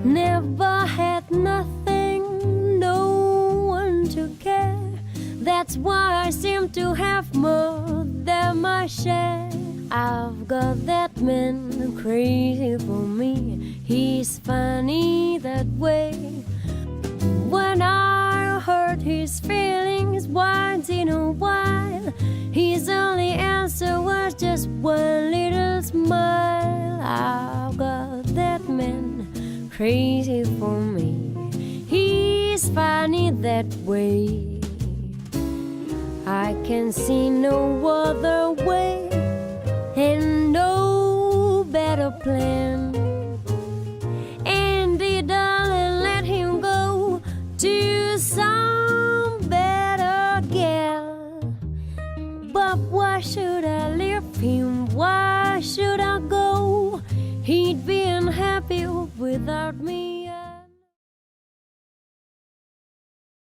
Never had nothing, no one to care. That's why I seem to have more than my share. I've got that man crazy for me. He's funny that way. When I hurt his feelings once in a while, his only answer was just one little smile. I've got that man crazy for me. He's funny that way. I can see no other way and no better plan. Andy, darling, let him go to some better gal. But why should I leave him? Why should I go? He'd be unhappy without me.